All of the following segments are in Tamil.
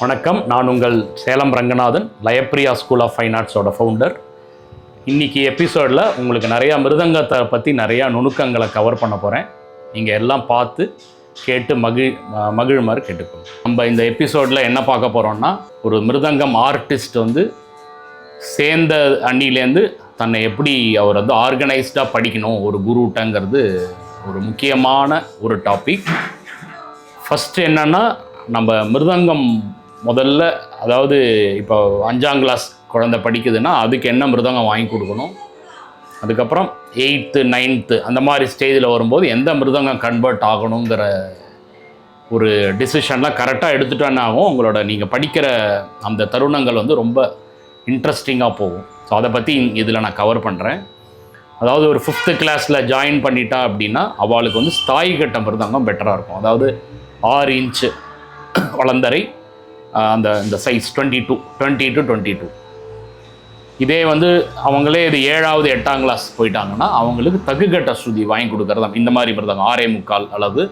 வணக்கம், நான் உங்கள் Salem Ranganathan, Layapriya school of fine ஆர்ட்ஸோட ஃபவுண்டர். இன்றைக்கி எபிசோடில் உங்களுக்கு நிறையா மிருதங்கத்தை பற்றி நிறையா நுணுக்கங்களை கவர் பண்ண போகிறேன். நீங்கள் எல்லாம் பார்த்து கேட்டு மகிழுமாறு கேட்டுக்கோங்க. நம்ம இந்த எபிசோடில் என்ன பார்க்க போகிறோம்னா, ஒரு மிருதங்கம் ஆர்டிஸ்ட் சேர்ந்த அன்னிலேருந்து தன்னை எப்படி அவர் ஆர்கனைஸ்டாக படிக்கணும் ஒரு குருட்டங்கிறது ஒரு முக்கியமான ஒரு டாபிக். ஃபஸ்ட்டு என்னென்னா, நம்ம மிருதங்கம் முதல்ல, அதாவது இப்போ 5ஆம் கிளாஸ் குழந்தை படிக்குதுன்னா அதுக்கு என்ன மிருதங்கம் வாங்கி கொடுக்கணும், அதுக்கப்புறம் 8th 9th அந்த மாதிரி ஸ்டேஜில் வரும்போது எந்த மிருதங்கம் கன்வெர்ட் ஆகணுங்கிற ஒரு டிசிஷன்லாம் கரெக்டாக எடுத்துட்டோன்னா ஆகும். உங்களோட நீங்கள் படிக்கிற அந்த தருணங்கள் ரொம்ப இன்ட்ரெஸ்டிங்காக போகும். ஸோ அதை பற்றி இதில் நான் கவர் பண்ணுறேன். அதாவது ஒரு 5th கிளாஸில் ஜாயின் பண்ணிட்டா அப்படின்னா அவளுக்கு ஸ்தாயி கட்ட மிருதங்கம் பெட்டராக இருக்கும். அதாவது 6 இன்ச்சு வளர்ந்தரை, அந்த சைஸ் 20 to 22. இதே அவங்களே இது 7வது 8ஆம் கிளாஸ் போயிட்டாங்கன்னா அவங்களுக்கு தகுகட்ட ஸ்ருதி வாங்கி கொடுக்குறது இந்த மாதிரி மிருதங்கம் 6.25 அளவு.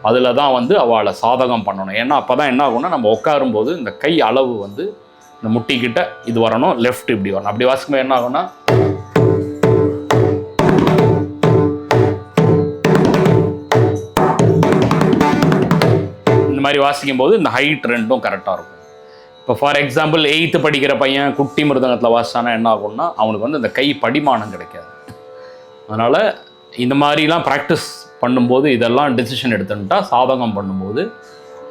அதில் தான் அவளை சாதகம் பண்ணணும். ஏன்னா அப்போ தான் என்ன ஆகும்னா, நம்ம உட்காரும்போது இந்த கை அளவு இந்த முட்டிக்கிட்ட இது வரணும், லெஃப்ட் இப்படி வரணும். அப்படி வாசிக்கும்போது என்ன ஆகும்னா, இந்த மாதிரி வாசிக்கும்போது இந்த ஹைட் ரெண்டும் கரெக்டாக இருக்கும். இப்போ ஃபார் எக்ஸாம்பிள் 8th படிக்கிற பையன் குட்டி மிருதங்கத்தில் வாசிச்சானா என்ன ஆகும்னா, அவனுக்கு இந்த கை படிமானம் கிடைக்காது. அதனால் இந்த மாதிரிலாம் ப்ராக்டிஸ் பண்ணும்போது இதெல்லாம் டெசிஷன் எடுத்துட்டா சாதகம் பண்ணும்போது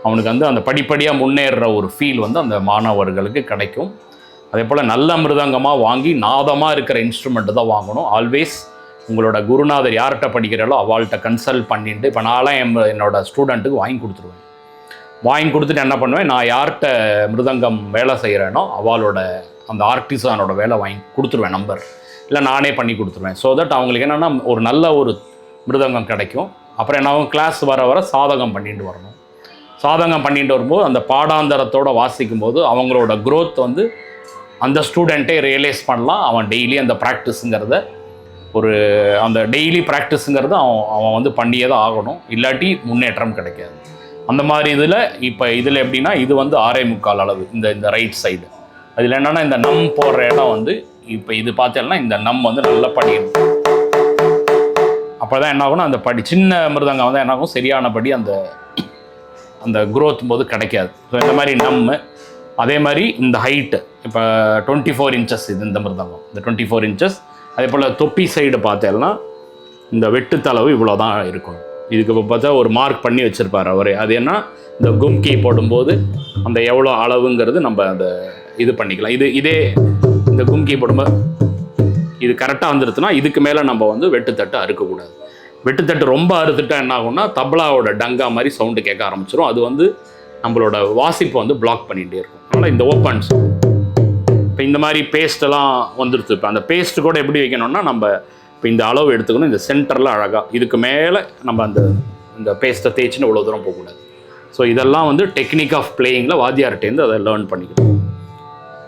அவனுக்கு அந்த படிப்படியாக முன்னேறுற ஒரு ஃபீல் அந்த மாணவர்களுக்கு கிடைக்கும். அதே போல் நல்ல மிருதங்கமாக வாங்கி நாதமாக இருக்கிற இன்ஸ்ட்ருமெண்ட்டு தான் வாங்கணும். ஆல்வேஸ் உங்களோட குருநாதர் யார்கிட்ட படிக்கிறாளோ அவள்கிட்ட கன்சல்ட் பண்ணிட்டு, இப்போ நான்லாம் என்னோடய ஸ்டூடெண்ட்டுக்கு வாங்கி கொடுத்துருவேன். வாங்கி கொடுத்துட்டு என்ன பண்ணுவேன், நான் யார்கிட்ட மிருதங்கம் வேலை செய்கிறேனோ அவளோட அந்த ஆர்டிசானோட வேலை வாங்கி கொடுத்துருவேன், நம்பர் இல்லை நானே பண்ணி கொடுத்துருவேன். ஸோ தட் அவங்களுக்கு என்னென்னா ஒரு நல்ல ஒரு மிருதங்கம் கிடைக்கும். அப்புறம் என்ன ஆகும், கிளாஸ் வர சாதகம் பண்ணிட்டு வரணும். சாதகம் பண்ணிட்டு வரும்போது அந்த பாடாந்தரத்தோடு வாசிக்கும்போது அவங்களோட க்ரோத் அந்த ஸ்டூடெண்ட்டே ரியலைஸ் பண்ணலாம். அவன் டெய்லி அந்த ப்ராக்டிஸுங்கிறத அந்த டெய்லி ப்ராக்டிஸுங்கிறத அவன் பண்ணியே தான் ஆகணும், இல்லாட்டி முன்னேற்றம் கிடைக்காது. அந்த மாதிரி இப்போ இதில் எப்படின்னா, இது 6.25 அளவு இந்த ரைட் சைடு. அதில் என்னென்னா, இந்த நம் போடுற இடம் இப்போ இது பார்த்தேன்னா இந்த நம் நல்லா படிக்கணும். அப்போ தான் என்ன ஆகும்னா, அந்த சின்ன மிருதங்கம் என்ன ஆகும், சரியானபடி அந்த க்ரோத் போது கிடைக்காது. ஸோ இந்த மாதிரி அதே மாதிரி இந்த ஹைட்டு இப்போ 24 inches இது இந்த மிருதங்கம், இந்த 24 inches. அதே போல் தொப்பி சைடு பார்த்தேன்னா இந்த வெட்டுத்தளவு இவ்வளோ தான் இருக்கணும். இதுக்கு இப்போ பார்த்தா ஒரு மார்க் பண்ணி வச்சுருப்பார் அவர். அது என்ன, இந்த கும்கி போடும்போது அந்த எவ்வளோ அளவுங்கிறது நம்ம இது பண்ணிக்கலாம். இதே இந்த கும்கி போடும்போது இது கரெக்டாக வந்துடுதுன்னா இதுக்கு மேலே நம்ம வெட்டுத்தட்டு அறுக்கக்கூடாது. வெட்டுத்தட்டு ரொம்ப அறுத்துட்டா என்ன ஆகும்னா, தபலாவோட டங்கா மாதிரி சவுண்டு கேட்க ஆரம்பிச்சிடும். அது நம்மளோட வாசிப்பை பிளாக் பண்ணிகிட்டே இருக்கும். அதனால் இந்த ஓப்பன்ஸ் இப்போ இந்த மாதிரி பேஸ்ட்டெல்லாம் வந்துடுது. இப்போ அந்த பேஸ்ட்டு கூட எப்படி வைக்கணும்னா, நம்ம இப்போ இந்த அளவு எடுத்துக்கணும், இந்த சென்டரில் அழகாக, இதுக்கு மேலே நம்ம இந்த பேஸ்ட்டை தேய்ச்சின்னு இவ்வளோ தூரம் போகக்கூடாது. ஸோ இதெல்லாம் டெக்னிக் ஆஃப் பிளேயிங்கில் வாத்தியார்ட்டேருந்து அதை லேர்ன் பண்ணிக்கணும்.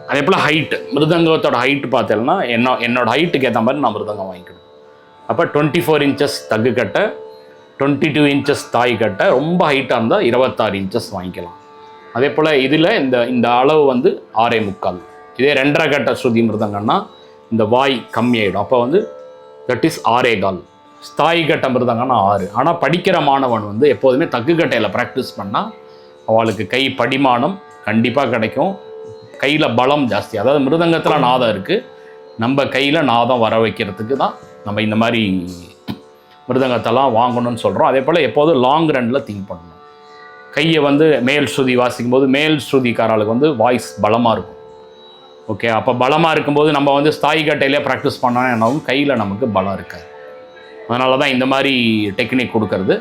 அதே போல் ஹைட்டு, மிருதங்கத்தோட ஹைட்டு பார்த்தேன்னா என்னோட ஹைட்டுக்கு ஏற்ற மாதிரி நான் மிருதங்கம் வாங்கிக்கணும். அப்போ 24 inches தகு கட்டை, 22 inches தாய் கட்டை, ரொம்ப ஹைட்டாக இருந்தால் 26 inches வாங்கிக்கலாம். அதே போல் இதில் இந்த அளவு 6.25. இதே 2.5 கட்டை ஸ்ருதி மிருதங்கன்னா இந்த வாய் கம்மியாயிடும். அப்போ தட் இஸ் 6.25. ஸ்தாயி கட்ட மிருதங்கன்னா 6. ஆனால் படிக்கிற மாணவன் எப்போதுமே தக்கு கட்டையில் ப்ராக்டிஸ் பண்ணால் அவளுக்கு கை படிமானம் கண்டிப்பாக கிடைக்கும். கையில் பலம் ஜாஸ்தி. அதாவது மிருதங்கத்தில் நாதம் இருக்குது, நம்ம கையில் நாதம் வர வைக்கிறதுக்கு தான் நம்ம இந்த மாதிரி மிருதங்கத்தெல்லாம் வாங்கணும்னு சொல்கிறோம். அதே போல் எப்போதும் லாங் ரன்னில் திங்க் பண்ணணும். கையை மேல் ஸ்ருதி வாசிக்கும்போது மேல் ஸ்ருதிக்காரர்களுக்கு வாய்ஸ் பலமாக இருக்கும். ஓகே, அப்போ பலமாக இருக்கும்போது நம்ம ஸ்தாயி கட்டையிலே ப்ராக்டிஸ் பண்ணோன்னா என்னாகும், கையில் நமக்கு பலம் இருக்காது. அதனால தான் இந்த மாதிரி டெக்னிக் கொடுக்கறது.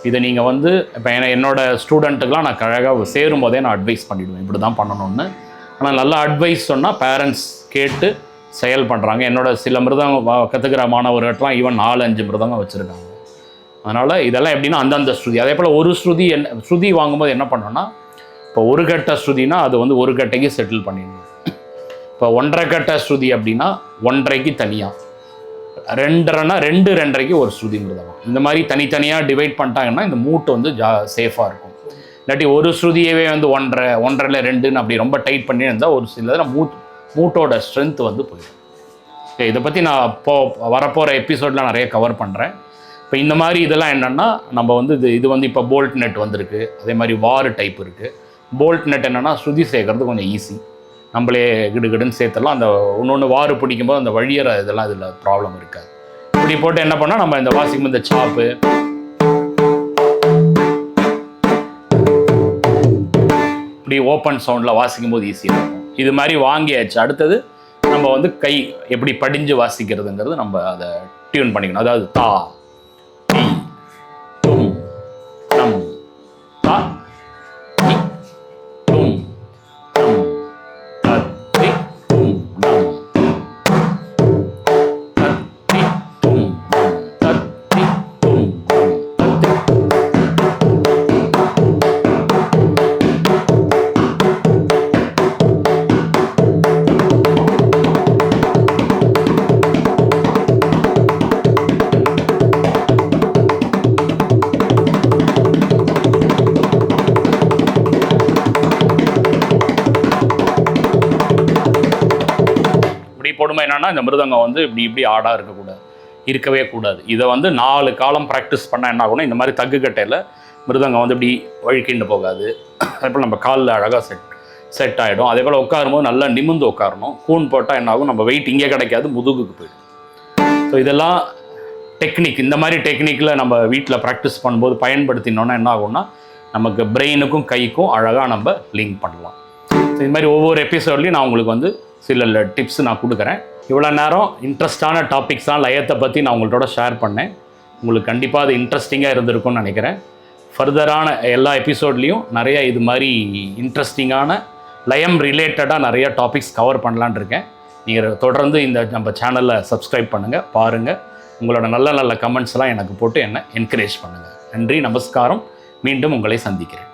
இதை நீங்கள் இப்போ என்னோடய ஸ்டூடெண்ட்டுக்கெலாம் நான் கழகாக சேரும் போதே நான் அட்வைஸ் பண்ணிவிடுவேன், இப்படி தான் பண்ணணும்னு. ஆனால் நல்லா அட்வைஸ் சொன்னால் பேரண்ட்ஸ் கேட்டு செயல் பண்ணுறாங்க. என்னோட சில மிருதங்கம் கற்றுக்கிற மாணவர்கள்லாம் ஈவன் 4-5 மிருதங்கம் வச்சுருக்காங்க. அதனால் இதெல்லாம் எப்படின்னா அந்தந்த ஸ்ருதி. அதே போல் ஒரு ஸ்ருதி வாங்கும்போது என்ன பண்ணோன்னா, இப்போ ஒரு கட்ட ஸ்ருதினா அது ஒரு கட்டைக்கு செட்டில் பண்ணிடணும். இப்போ 1.5 கட்ட ஸ்ருதி அப்படின்னா 1.5க்கு தனியாக, 2.5னா 2.5க்கு ஒரு ஸ்ருதி மிருதங்கம். இந்த மாதிரி தனித்தனியாக டிவைட் பண்ணிட்டாங்கன்னா இந்த மூட்டு சேஃபாக இருக்கும். இல்லாட்டி ஒரு ஸ்ருதியவே வந்து 1.5 2ன்னு அப்படி ரொம்ப டைட் பண்ணி இருந்தால் ஒரு சில மூட்டோட ஸ்ட்ரென்த் வந்து போயிடும். இதை பற்றி நான் வரப்போகிற எபிசோடில் நிறைய கவர் பண்ணுறேன். இப்போ இந்த மாதிரி இதெல்லாம் என்னென்னா நம்ம வந்து இது வந்து இப்போ போல்ட் நெட் வந்திருக்கு. அதே மாதிரி வார் டைப் இருக்குது. போல்ட் நெட் என்னென்னா ஸ்ருதி சேர்க்கறது கொஞ்சம் ஈஸி, நம்மளே கிடுகிடுன்னு சேர்த்துடலாம். அந்த ஒன்று வாறு பிடிக்கும்போது அந்த வழியிற இதெல்லாம் இதில் ப்ராப்ளம் இருக்காது. இப்படி போட்டு என்ன பண்ணால் நம்ம இந்த வாசிக்கும் இந்த சாப்பு இப்படி ஓப்பன் சவுண்டில் வாசிக்கும் போது ஈஸியாக இருக்கும். இது மாதிரி வாங்கியாச்சு. அடுத்தது நம்ம வந்து கை எப்படி படிஞ்சு வாசிக்கிறதுங்கிறது நம்ம அதை டியூன் பண்ணிக்கணும். அதாவது தா டி தும் தம் தா டி தும் தம் தத்தி தும் தம் தத்தி தும் தம் தத்தி தும் கொடுமை என்னன்னா இந்த மிருதங்கம் வந்து இப்படி ஆடாக இருக்கவே கூடாது. இதை வந்து 4 காலம் ப்ராக்டிஸ் பண்ணால் என்ன ஆகும்னா இந்த மாதிரி தகுக்கட்டையில் மிருதங்கம் வந்து இப்படி வழுக்கிண்டு போகாது. அதே போல் நம்ம காலில் அழகாக செட் ஆகிடும். அதே போல் உட்காரும்போது நல்லா நிமிர்ந்து உட்காரணும். கூன் போட்டால் என்ன ஆகும், நம்ம வெயிட் இங்கே கிடைக்காது, முதுகுக்கு போயிடும். ஸோ இதெல்லாம் டெக்னிக். இந்த மாதிரி டெக்னிக்கில் நம்ம வீட்டில் ப்ராக்டிஸ் பண்ணும்போது பயன்படுத்தினோன்னா என்ன ஆகும்னா நமக்கு பிரெயினுக்கும் கைக்கும் அழகாக நம்ம லிங்க் பண்ணலாம். ஸோ இது மாதிரி ஒவ்வொரு எபிசோட்லையும் நான் உங்களுக்கு வந்து சில டிப்ஸ் நான் கொடுக்குறேன். இவ்வளோ நேரம் இன்ட்ரெஸ்டான டாபிக்ஸ்லாம் லயத்தை பற்றி நான் உங்கள்கிட்ட ஷேர் பண்ணேன். உங்களுக்கு கண்டிப்பாக அது இன்ட்ரெஸ்டிங்காக இருந்திருக்கும்னு நினைக்கிறேன். ஃபர்தரான எல்லா எபிசோட்லேயும் நிறைய இது மாதிரி இன்ட்ரெஸ்டிங்கான லயம் ரிலேட்டடாக நிறைய டாபிக்ஸ் கவர் பண்ணலான் இருக்கேன். நீங்கள் தொடர்ந்து இந்த நம்ம சேனலை சப்ஸ்கிரைப் பண்ணுங்கள், பாருங்கள். உங்களோட நல்ல நல்ல கமெண்ட்ஸ்லாம் எனக்கு போட்டு என்னை என்கரேஜ் பண்ணுங்கள். நன்றி, நமஸ்காரம். மீண்டும் உங்களை சந்திக்கிறேன்.